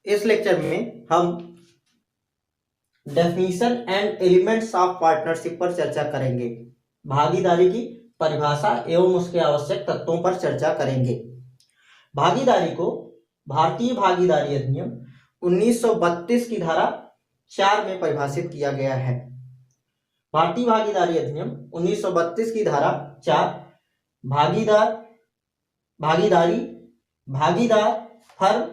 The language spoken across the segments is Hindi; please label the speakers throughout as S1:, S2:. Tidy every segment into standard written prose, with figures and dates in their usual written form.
S1: इस लेक्चर में हम definition and elements of partnership पर चर्चा करेंगे। भागीदारी की परिभाषा एवं उसके आवश्यक तत्वों पर चर्चा करेंगे। भागीदारी को भारतीय भागीदारी अधिनियम 1932 की धारा 4 में परिभाषित किया गया है। भारतीय भागीदारी अधिनियम 1932 की धारा 4 भागीदारी, भागीदार, फर्म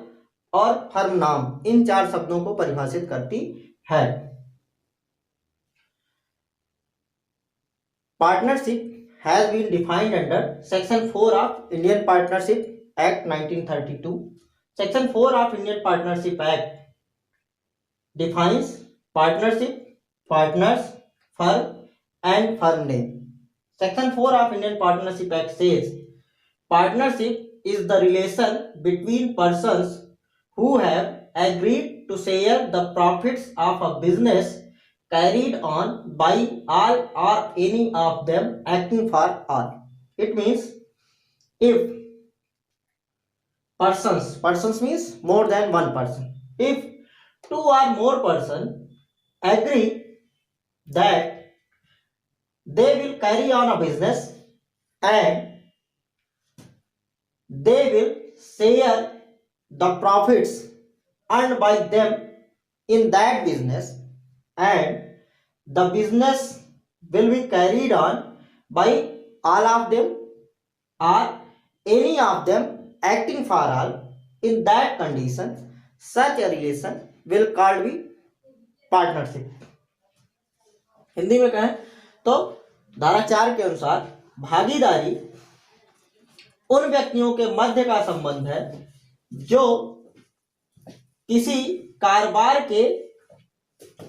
S1: और फर्म नाम, इन 4 शब्दों को परिभाषित करती है। Partnership has been defined under Section 4 of Indian Partnership Act 1932. Section 4 of Indian Partnership Act defines partnership, partners, firm and firm name. Section 4 of Indian Partnership Act says partnership is the relation between persons who have agreed to share the profits of a business carried on by all or any of them acting for all. It means if persons means more than one person. If 2 or more person agree that they will carry on a business and they will share the profits earned by them in that business, and the business will be carried on by all of them or any of them acting for all, in that condition such a relation will called be partnership. Hindi में कहें तो धारा 4 के अनुसार भागीदारी उन व्यक्तियों के मध्य का संबंध है जो किसी कारोबार के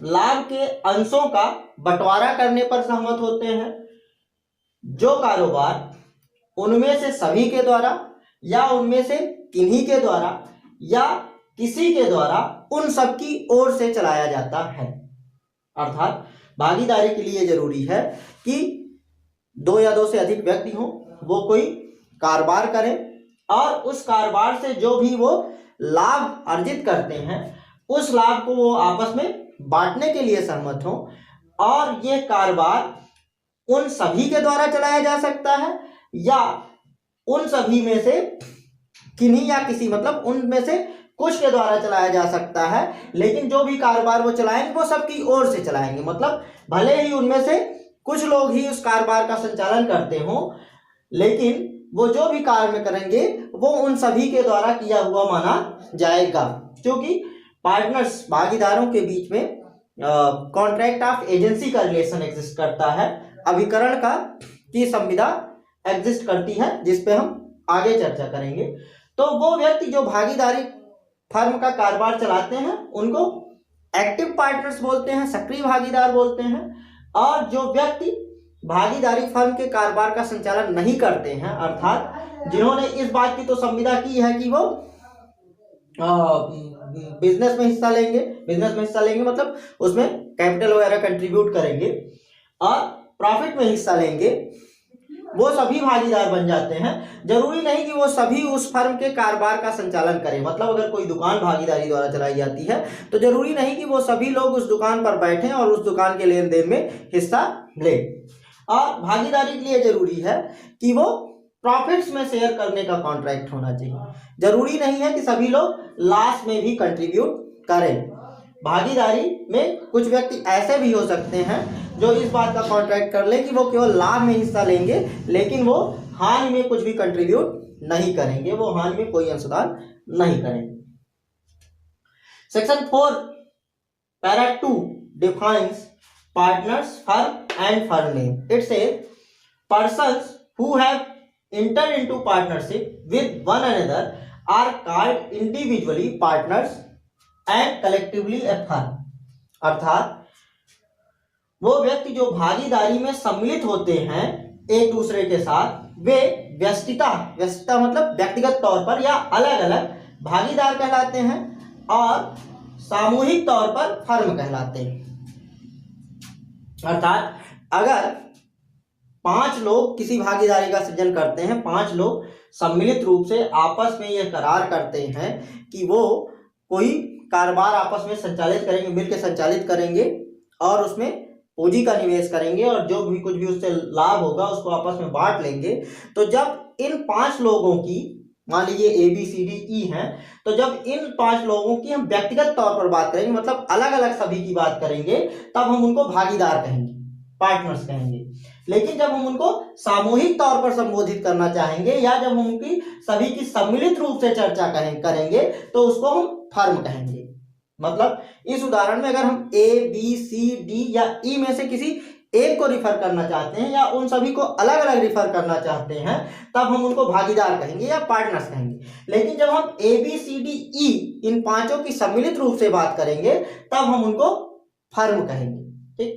S1: लाभ के अंशों का बंटवारा करने पर सहमत होते हैं। जो कारोबार उनमें से सभी के द्वारा या उनमें से किन्हीं के द्वारा या किसी के द्वारा उन सब की ओर से चलाया जाता है। अर्थात भागीदारी के लिए जरूरी है कि 2 या 2 से अधिक व्यक्ति हों, वो कोई कारोबार करें और उस कारोबार से जो भी वो लाभ अर्जित करते हैं उस लाभ को वो आपस में बांटने के लिए सहमत हों, और ये कारोबार उन सभी के द्वारा चलाया जा सकता है या उन सभी में से किन्हीं या किसी, मतलब उनमें से कुछ के द्वारा चलाया जा सकता है, लेकिन जो भी कारोबार वो चलाएंगे वो सबकी ओर से चलाएंगे। मतलब भले ही उनमें से कुछ लोग ही उस कारोबार का संचालन करते हों, लेकिन वो जो भी कार्य करेंगे वो उन सभी के द्वारा किया हुआ माना जाएगा। क्योंकि पार्टनर्स भागीदारों के बीच में कॉन्ट्रैक्ट ऑफ एजेंसी का रिलेशन एग्जिस्ट करता है, अभिकरण का की संविदा एग्जिस्ट करती है, जिस पे हम आगे चर्चा करेंगे। तो वो व्यक्ति जो भागीदारी फर्म का कारोबार चलाते हैं उनको एक्टिव पार्टनर्स बोलते हैं, सक्रिय भागीदार बोलते हैं, और जो व्यक्ति भागीदारी फर्म के कारोबार का संचालन नहीं करते हैं, अर्थात जिन्होंने इस बात की तो संविदा की है कि वो बिजनेस में हिस्सा लेंगे मतलब उसमें कैपिटल वगैरह कंट्रीब्यूट करेंगे और प्रॉफिट में हिस्सा लेंगे, वो सभी भागीदार बन जाते हैं। जरूरी नहीं कि वो सभी उस फर्म के कारोबार का संचालन करें। मतलब अगर कोई दुकान भागीदारी द्वारा चलाई जाती है तो जरूरी नहीं कि वो सभी लोग उस दुकान पर बैठें और उस दुकान के लेन देन में हिस्सा लें। और भागीदारी के लिए जरूरी है कि वो प्रॉफिट्स में शेयर करने का कॉन्ट्रैक्ट होना चाहिए। जरूरी नहीं है कि सभी लोग लॉस में भी कंट्रीब्यूट करें। भागीदारी में कुछ व्यक्ति ऐसे भी हो सकते हैं जो इस बात का कॉन्ट्रैक्ट कर ले कि वो केवल लाभ में हिस्सा लेंगे, लेकिन वो हानि में कुछ भी कंट्रीब्यूट नहीं करेंगे, वो हानि में कोई अंशदान नहीं करेंगे। Section 4 para 2 defines partners, firm and firm name. It says persons who have entered into partnership with one another are called individually partners and collectively a firm. अर्थात वो व्यक्ति जो भागीदारी में सम्मिलित होते हैं एक दूसरे के साथ, वे व्यष्टिता मतलब व्यक्तिगत तौर पर या अलग अलग भागीदार कहलाते हैं और सामूहिक तौर पर फर्म कहलाते हैं। अर्थात अगर 5 लोग किसी भागीदारी का सृजन करते हैं, 5 लोग सम्मिलित रूप से आपस में यह करार करते हैं कि वो कोई कारोबार आपस में संचालित करेंगे, मिलकर संचालित करेंगे और उसमें पूंजी का निवेश करेंगे और जो भी कुछ भी उससे लाभ होगा उसको आपस में बांट लेंगे। तो जब इन 5 लोगों की, मान लीजिए ABCDE हैं, तो जब इन 5 लोगों की हम व्यक्तिगत तौर पर बात करेंगे, मतलब अलग अलग सभी की बात करेंगे, तब हम उनको भागीदार कहेंगे, पार्टनर्स कहेंगे। लेकिन जब हम उनको सामूहिक तौर पर संबोधित करना चाहेंगे या जब हम उनकी सभी की सम्मिलित रूप से चर्चा करेंगे तो उसको हम फर्म कहेंगे। मतलब इस उदाहरण में अगर हम ABCD या E में से किसी एक को रिफर करना चाहते हैं या उन सभी को अलग अलग रिफर करना चाहते हैं, तब हम उनको भागीदार कहेंगे या पार्टनर्स कहेंगे। लेकिन जब हम ABCDE इन 5 की सम्मिलित रूप से बात करेंगे तब हम उनको फर्म कहेंगे। ठीक।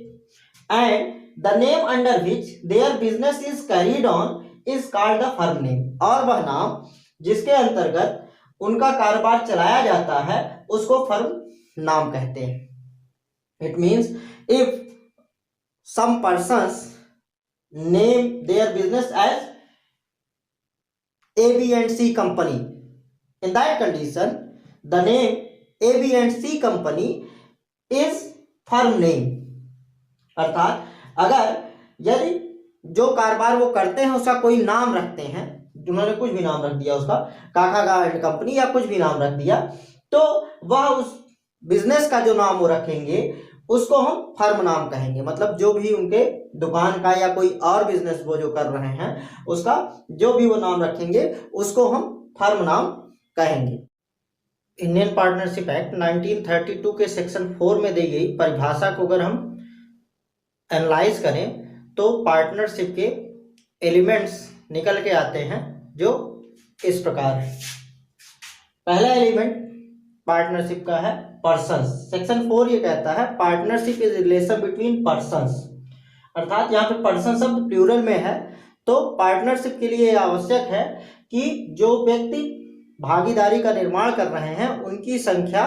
S1: And the name under which their business is carried on is called the firm name, और वह नाम जिसके अंतर्गत उनका कारोबार चलाया जाता है उसको फर्म नाम कहते हैं। It means if some persons name their business as A, B and C company, in that condition the name A, B and C company is firm name। अर्थात अगर यदि जो कारोबार वो करते हैं उसका कोई नाम रखते हैं, उन्होंने कुछ भी नाम रख दिया, उसका काका एंड कंपनी या कुछ भी नाम रख दिया, तो वह उस बिजनेस का जो नाम वो रखेंगे उसको हम फर्म नाम कहेंगे। मतलब जो भी उनके दुकान का या कोई और बिजनेस वो जो कर रहे हैं उसका जो भी वो नाम रखेंगे उसको हम फर्म नाम कहेंगे। इंडियन पार्टनरशिप एक्ट 1932 के सेक्शन 4 में दी गई परिभाषा को अगर हम एनालाइज करें तो पार्टनरशिप के एलिमेंट्स निकल के आते हैं जो इस प्रकार है। पहला एलिमेंट पार्टनरशिप का है पर्सन्स। सेक्शन 4 ये कहता है partnership is relation between persons, अर्थात यहाँ पे पर्सन शब्द प्लूरल में है, तो पार्टनरशिप के लिए आवश्यक है कि जो व्यक्ति भागीदारी का निर्माण कर रहे हैं उनकी संख्या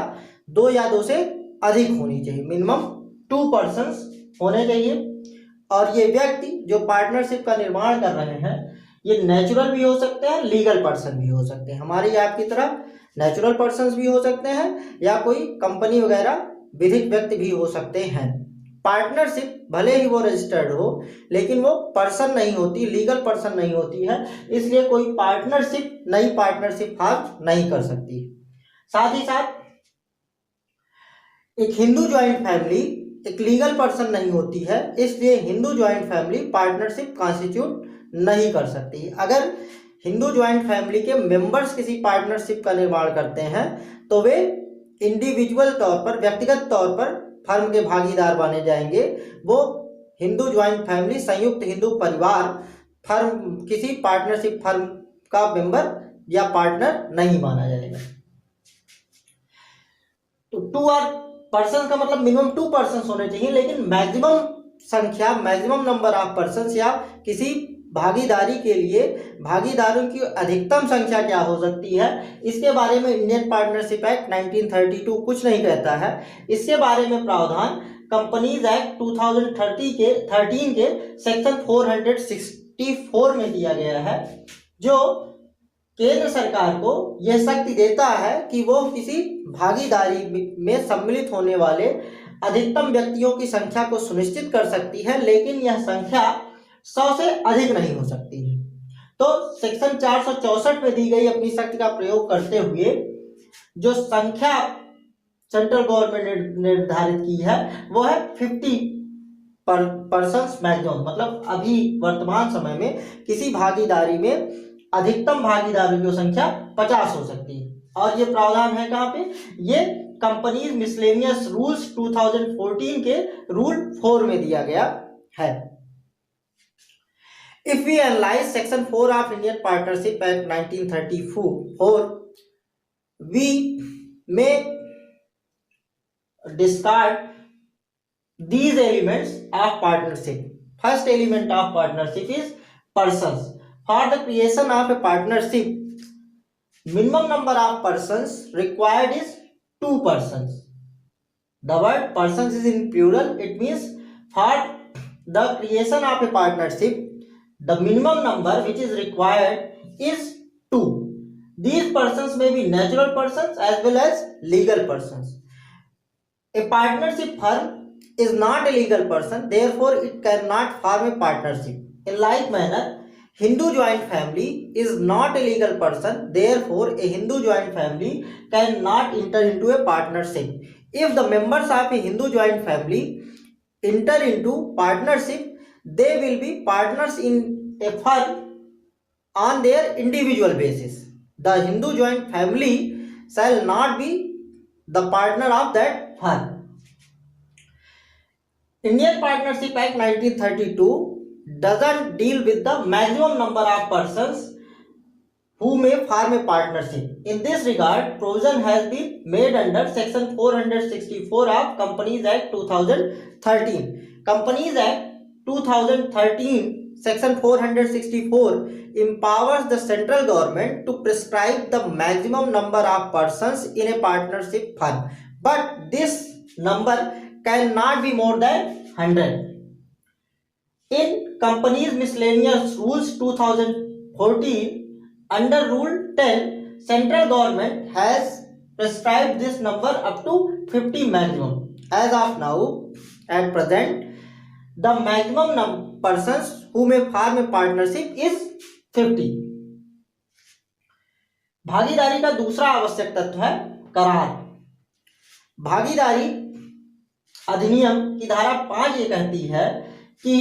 S1: 2 या 2 से अधिक होनी चाहिए, मिनिमम 2 पर्सन्स होने चाहिए। और ये व्यक्ति जो पार्टनरशिप का निर्माण कर रहे हैं ये नेचुरल भी हो सकते हैं, लीगल पर्सन भी हो सकते हैं। हमारी आपकी तरह नेचुरल पर्सन्स भी हो सकते हैं या कोई कंपनी वगैरह विधिक व्यक्ति भी हो सकते हैं। पार्टनरशिप भले ही वो रजिस्टर्ड हो लेकिन वो पर्सन नहीं होती, लीगल पर्सन नहीं होती है, इसलिए कोई पार्टनरशिप नई पार्टनरशिप फॉर्म नहीं कर सकती। साथ ही साथ एक हिंदू ज्वाइंट फैमिली एक लीगल पर्सन नहीं होती है, इसलिए Hindu joint family partnership constitute नहीं कर सकती। अगर हिंदू ज्वाइंट फैमिली के मेंबर्स किसी पार्टनरशिप का निर्माण करते हैं तो वे इंडिविजुअल तौर पर, व्यक्तिगत तौर पर फर्म के भागीदार माने जाएंगे। वो हिंदू ज्वाइंट फैमिली, संयुक्त हिंदू परिवार फर्म, किसी पार्टनरशिप फर्म का मेंबर या पार्टनर नहीं माना जाएगा। तो 2 और पर्सन का मतलब मिनिमम 2 पर्सन होने चाहिए, लेकिन मैक्सिमम संख्या, मैक्सिमम नंबर ऑफ पर्सन या किसी भागीदारी के लिए भागीदारों की अधिकतम संख्या क्या हो सकती है, इसके बारे में इंडियन पार्टनरशिप एक्ट 1932 कुछ नहीं कहता है। इसके बारे में प्रावधान कंपनीज एक्ट 2013 के सेक्शन 464 में दिया गया है, जो केंद्र सरकार को यह शक्ति देता है कि वो किसी भागीदारी में सम्मिलित होने वाले अधिकतम व्यक्तियों की संख्या को सुनिश्चित कर सकती है, लेकिन यह संख्या 100 से अधिक नहीं हो सकती है। तो सेक्शन 464 में दी गई अपनी शक्ति का प्रयोग करते हुए जो संख्या सेंट्रल गवर्नमेंट ने निर्धारित की है वो है 50 पर्सन्स मैक्सिमम। मतलब अभी वर्तमान समय में किसी भागीदारी में अधिकतम भागीदारों की संख्या 50 हो सकती है। और ये प्रावधान है कहाँ पे, ये कंपनीज मिसलेनियस रूल्स 2014 के रूल 4 में दिया गया है। If we analyze section 4 of Indian Partnership Act 1934, we may discard these elements of partnership. First element of partnership is persons. For the creation of a partnership, minimum number of persons required is 2 persons. The word persons is in plural. It means for the creation of a partnership, the minimum number which is required is 2. These persons may be natural persons as well as legal persons. A partnership firm is not a legal person, therefore it cannot form a partnership. In like manner, Hindu joint family is not a legal person, therefore a Hindu joint family cannot enter into a partnership. If the members of a Hindu joint family enter into partnership, they will be partners in a firm on their individual basis. The Hindu joint family shall not be the partner of that firm. Indian Partnership Act 1932 doesn't deal with the maximum number of persons who may form a partnership. In this regard, provision has been made under Section 464 of Companies Act 2013. Companies Act 2013, Section 464 empowers the central government to prescribe the maximum number of persons in a partnership firm, but this number cannot be more than 100. In Companies Miscellaneous Rules 2014, under Rule 10, central government has prescribed this number up to 50 maximum. As of now, at present, the maximum persons who may form a partnership is 50. भागीदारी का दूसरा आवश्यक तत्व है करार। भागीदारी अधिनियम की धारा 5 ये कहती है कि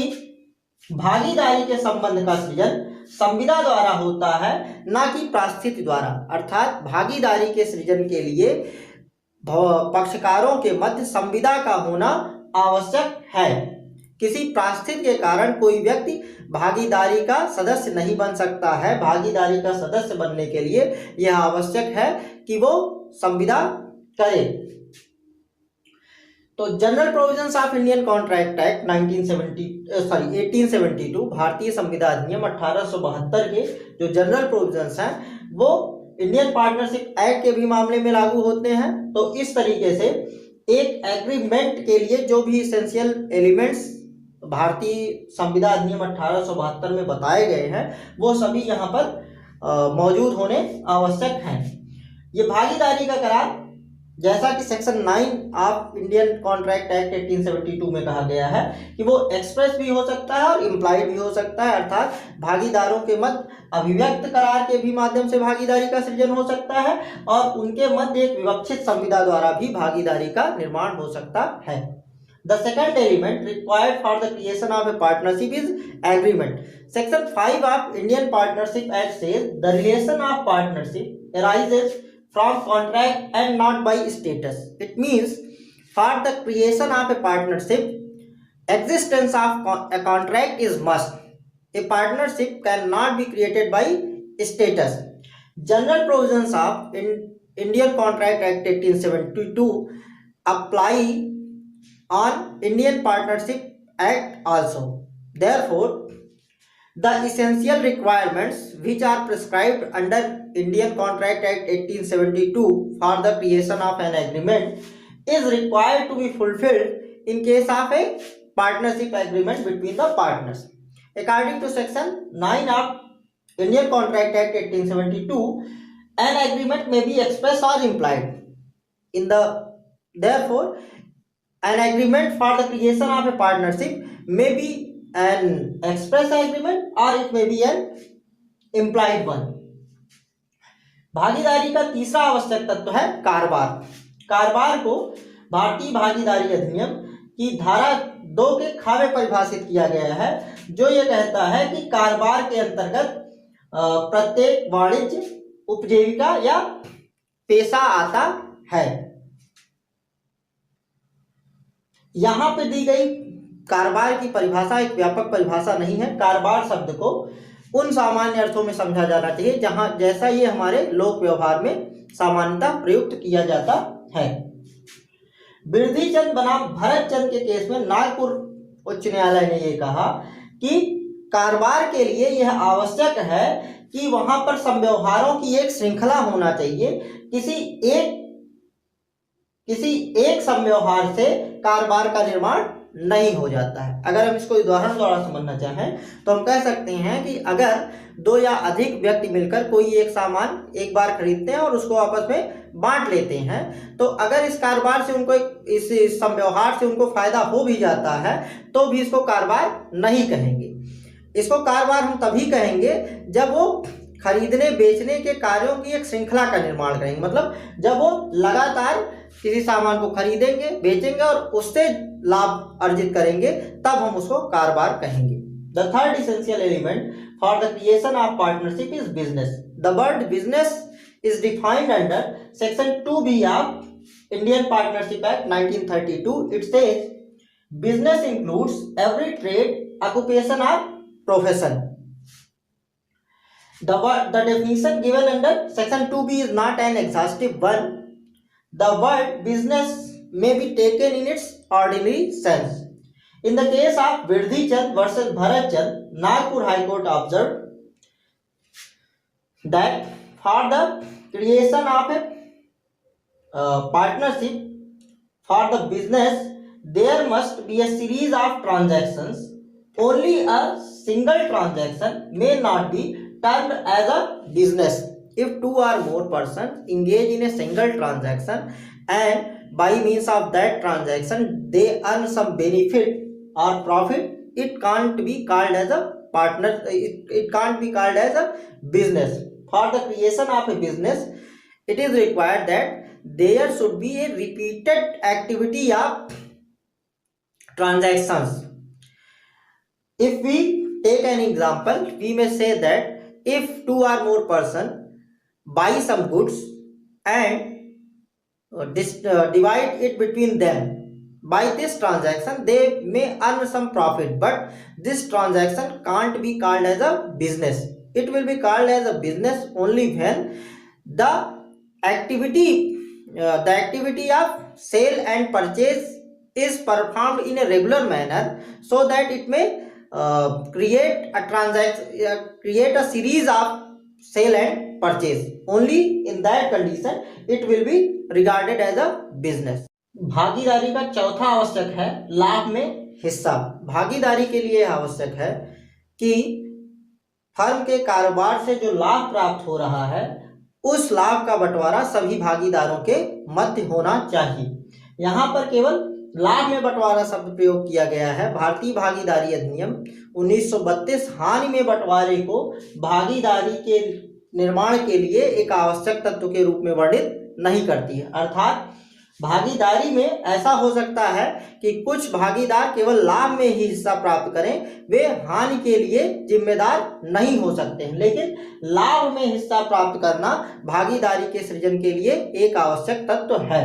S1: भागीदारी के संबंध का सृजन संविदा द्वारा होता है, न कि प्रास्थिति द्वारा। अर्थात भागीदारी के सृजन के लिए पक्षकारों के मध्य संविदा का होना आवश्यक है। किसी प्रास्थिति के कारण कोई व्यक्ति भागीदारी का सदस्य नहीं बन सकता है। भागीदारी का सदस्य बनने के लिए यह आवश्यक है कि वो संविदा करे। तो general provisions of Indian contract act 1872, भारतीय संविदा अधिनियम 1872 के जो जनरल प्रोविजंस हैं वो इंडियन पार्टनरशिप एक्ट के भी मामले में लागू होते हैं। तो इस तरीके से एक एग्रीमेंट के लिए जो भी इसेंशियल एलिमेंट्स भारतीय संविदा अधिनियम 1872 में बताए गए हैं वो सभी यहाँ पर मौजूद होने आवश्यक हैं। ये भागीदारी का करार जैसा कि section 9 of Indian contract act 1872 में कहा गया है कि वो एक्सप्रेस भी हो सकता है और इम्प्लाइड भी हो सकता है। अर्थात भागीदारों के मध्य अभिव्यक्त करार के भी माध्यम से भागीदारी का सृजन हो सकता है और उनके मध्य एक विवक्षित संविदा द्वारा भी भागीदारी का निर्माण हो सकता है। The second element required for the creation of a partnership is agreement. Section 5 of Indian Partnership Act says the relation of partnership arises from contract and not by status. It means for the creation of a partnership, existence of a contract is must. A partnership cannot be created by status. General provisions of Indian Contract Act 1872 apply on Indian Partnership Act also. Therefore, the essential requirements which are prescribed under Indian Contract Act 1872 for the creation of an agreement is required to be fulfilled in case of a partnership agreement between the partners. According to Section 9 of Indian Contract Act 1872, an agreement may be express or implied. Therefore, an agreement for the creation of a partnership may be an express agreement or it may be an implied one. भागीदारी का तीसरा आवश्यक तत्व है कारोबार। कारोबार को भारतीय भागीदारी अधिनियम की धारा 2 के ख में परिभाषित किया गया है, जो ये कहता है कि कारोबार के अंतर्गत प्रत्येक वाणिज्य, उपजीविका या पेशा आता है। यहाँ पे दी गई कारोबार की परिभाषा एक व्यापक परिभाषा नहीं है। कारोबार शब्द को उन सामान्य अर्थों में समझा जाना चाहिए जहां जैसा ये हमारे लोक व्यवहार में सामान्यतः प्रयुक्त किया जाता है। बिरधी चंद बनाम भरत चंद के केस में नागपुर उच्च न्यायालय ने ये कहा कि कारोबार के लिए यह आवश्यक है कि वहां पर समव्यवहारों की एक श्रृंखला होना चाहिए। किसी एक समव्यवहार से कारोबार का निर्माण नहीं हो जाता है। अगर हम इसको उदाहरण द्वारा समझना चाहें तो हम कह सकते हैं कि अगर दो या अधिक व्यक्ति मिलकर कोई एक सामान एक बार खरीदते हैं और उसको आपस में बांट लेते हैं, तो अगर इस कारोबार से उनको इस समव्यवहार से उनको फायदा हो भी जाता है तो भी इसको कारोबार नहीं कहेंगे। इसको कारोबार हम तभी कहेंगे जब वो खरीदने बेचने के कार्यों की एक श्रृंखला का निर्माण करेंगे, मतलब जब वो लगातार किसी सामान को खरीदेंगे बेचेंगे और उससे लाभ अर्जित करेंगे, तब हम उसको कारोबार कहेंगे। The third essential element for the creation of partnership is business. The word business is defined under section 2B of Indian Partnership Act 1932. It says business includes every trade, occupation or profession. The definition given under section 2B is not an exhaustive one. The word business may be taken in its ordinary sense. In the case of Virdhi Chand versus Bharat Chand, Nagpur High Court observed that for the creation of a partnership for the business, there must be a series of transactions. Only a single transaction may not be termed as a business if two or more persons engage in a single transaction and by means of that transaction they earn some benefit or profit. It can't be called as a partner. It can't be called as a business. For the creation of a business, it is required that there should be a repeated activity of transactions. If we take an example, we may say that if two or more persons buy some goods and divide it between them, by this transaction they may earn some profit, but this transaction can't be called as a business. It will be called as a business only when the activity of sale and purchase is performed in a regular manner, so that it may create a series of sale and purchase. Only in that condition it will be regarded as a business. भागीदारी का चौथा आवश्यक है लाभ में हिस्सा। भागीदारी के लिए आवश्यक है कि फर्म के कारोबार से जो लाभ प्राप्त हो रहा है उस लाभ का बंटवारा सभी भागीदारों के मध्य होना चाहिए। यहाँ पर केवल लाभ में बंटवारा शब्द प्रयोग किया गया है। भारतीय भागीदारी अधिनियम 1932 हानि में बंटवारे को भागीदारी के निर्माण के लिए एक आवश्यक तत्व के रूप में वर्णित नहीं करती है। अर्थात भागीदारी में ऐसा हो सकता है कि कुछ भागीदार केवल लाभ में ही हिस्सा प्राप्त करें, वे हानि के लिए जिम्मेदार नहीं हो सकते हैं, लेकिन लाभ में हिस्सा प्राप्त करना भागीदारी के सृजन के लिए एक आवश्यक तत्व है।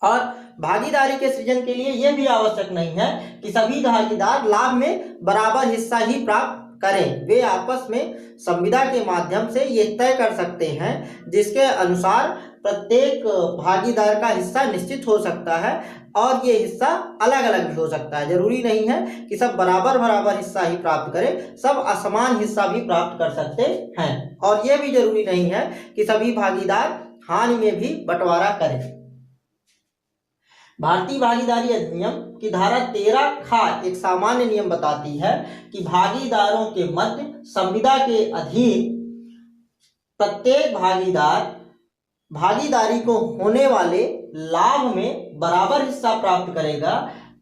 S1: और भागीदारी के सृजन के लिए यह भी आवश्यक नहीं है कि सभी भागीदार लाभ में बराबर हिस्सा ही प्राप्त करें। वे आपस में संविदा के माध्यम से ये तय कर सकते हैं जिसके अनुसार प्रत्येक भागीदार का हिस्सा निश्चित हो सकता है और ये हिस्सा अलग अलग भी हो सकता है। जरूरी नहीं है कि सब बराबर बराबर हिस्सा ही प्राप्त करें, सब असमान हिस्सा भी प्राप्त कर सकते हैं। और यह भी जरूरी नहीं है कि सभी भागीदार हानि में भी बंटवारा करें। भारतीय भागीदारी अधिनियम की धारा 13 खा एक सामान्य नियम बताती है कि भागीदारों के मध्य संविदा के अधीन प्रत्येक भागीदार भागीदारी को होने वाले लाभ में बराबर हिस्सा प्राप्त करेगा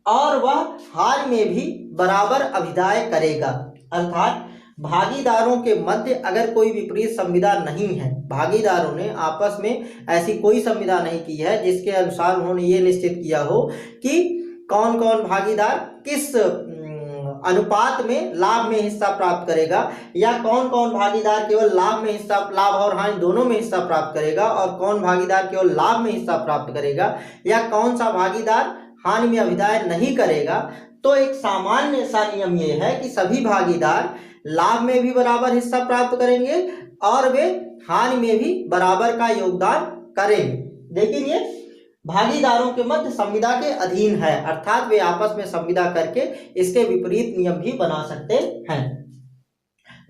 S1: और वह हानि में भी बराबर अभिदाय करेगा। अर्थात भागीदारों के मध्य अगर कोई विपरीत संविदा नहीं है, भागीदारों ने आपस में ऐसी कोई संविदा नहीं की है जिसके अनुसार उन्होंने ये निश्चित किया हो कि कौन कौन भागीदार किस अनुपात में लाभ में हिस्सा प्राप्त करेगा, या कौन कौन भागीदार केवल लाभ में हिस्सा, लाभ और हानि दोनों में हिस्सा प्राप्त करेगा, और कौन भागीदार केवल लाभ में हिस्सा प्राप्त करेगा, या कौन सा भागीदार हानि में अभिदाय नहीं करेगा। तो एक सामान्य सा नियम यह है कि सभी भागीदार लाभ में भी बराबर हिस्सा प्राप्त करेंगे और वे हानि में भी बराबर का योगदान करेंगे। लेकिन ये भागीदारों के मध्य संविदा के अधीन है, अर्थात वे आपस में संविदा करके इसके विपरीत नियम भी बना सकते हैं।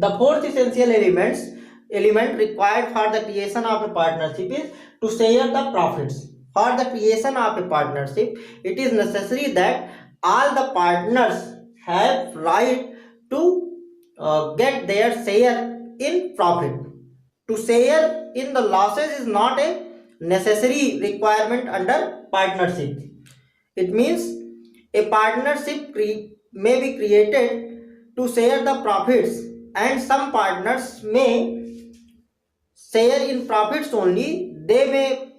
S1: The fourth essential element required for the creation of a partnership is to share the profits. For the creation of a partnership, it is necessary that all the partners have right to get their share in profit. To share in the losses is not a necessary requirement under partnership. It means a partnership may be created to share the profits, and some partners may share in profits only. They may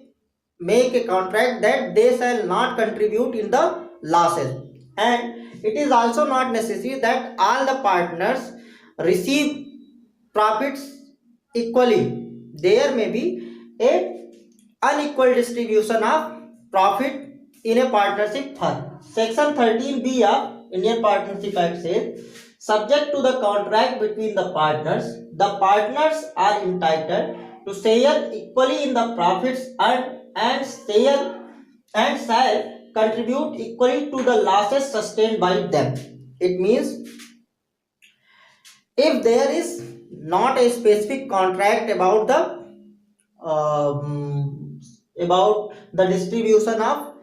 S1: make a contract that they shall not contribute in the losses, and it is also not necessary that all the partners receive profits equally. There may be a unequal distribution of profit in a partnership firm. Section 13B of Indian Partnership Act says, subject to the contract between the partners are entitled to share equally in the profits and shall contribute equally to the losses sustained by them. It means if there is not a specific contract about the distribution of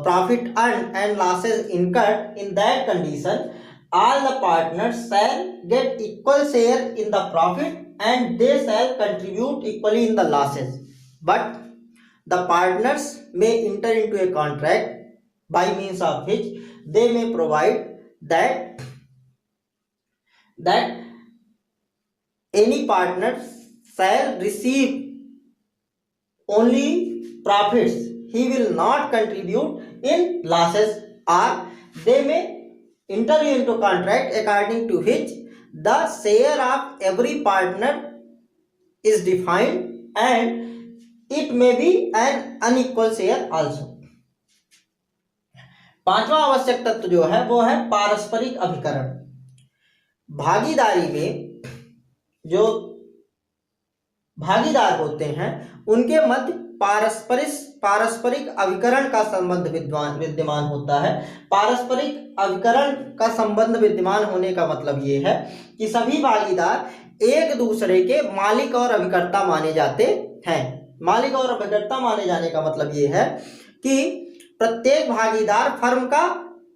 S1: profit and losses incurred, in that condition all the partners shall get equal share in the profit and they shall contribute equally in the losses. But the partners may enter into a contract by means of which they may provide that any partner shall receive only profits, he will not contribute in losses, or they may enter into contract according to which the share of every partner is defined and it may be an unequal share also. पांचवा आवश्यक तत्व जो है वो है पारस्परिक अभिकरण। भागीदारी में जो भागीदार होते हैं उनके मध्य पारस्परिक अभिकरण का संबंध विद्यमान होता है। पारस्परिक अभिकरण का संबंध विद्यमान होने का मतलब ये है कि सभी भागीदार एक दूसरे के मालिक और अभिकर्ता माने जाते हैं। मालिक और अभिकर्ता माने जाने का मतलब ये है कि प्रत्येक भागीदार फर्म का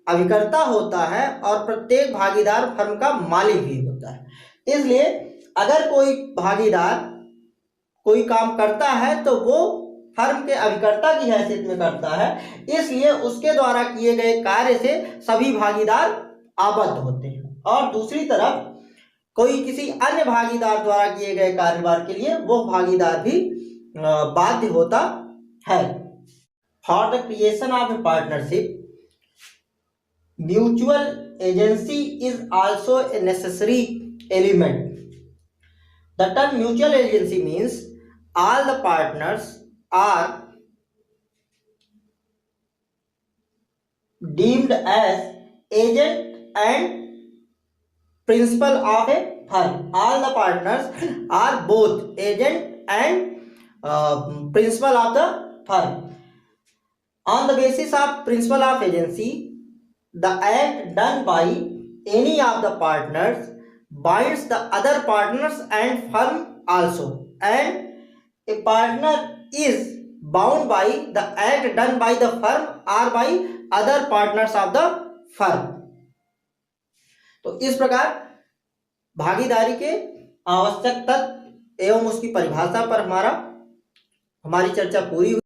S1: अभिकर्ता होता है और प्रत्येक भागीदार फर्म का मालिक भी होता है। इसलिए अगर कोई भागीदार कोई काम करता है तो वो फर्म के अभिकर्ता की हैसियत में करता है, इसलिए उसके द्वारा किए गए कार्य से सभी भागीदार आबद्ध होते हैं। और दूसरी तरफ कोई किसी अन्य भागीदार द्वारा किए गए कार्यभार के लिए वो भागीदार भी बाध्य होता है। For the creation of a partnership, mutual agency is also a necessary element. The term mutual agency means all the partners are deemed as agent and principal of a firm. All the partners are both agent and principal of the firm. On the basis of principle of agency, the act done by any of the partners binds the other partners and firm also, and a partner is bound by the act done by the firm or by other partners of the firm. तो इस प्रकार भागीदारी के आवश्यक तत्व एवं उसकी परिभाषा पर हमारी चर्चा पूरी हुई।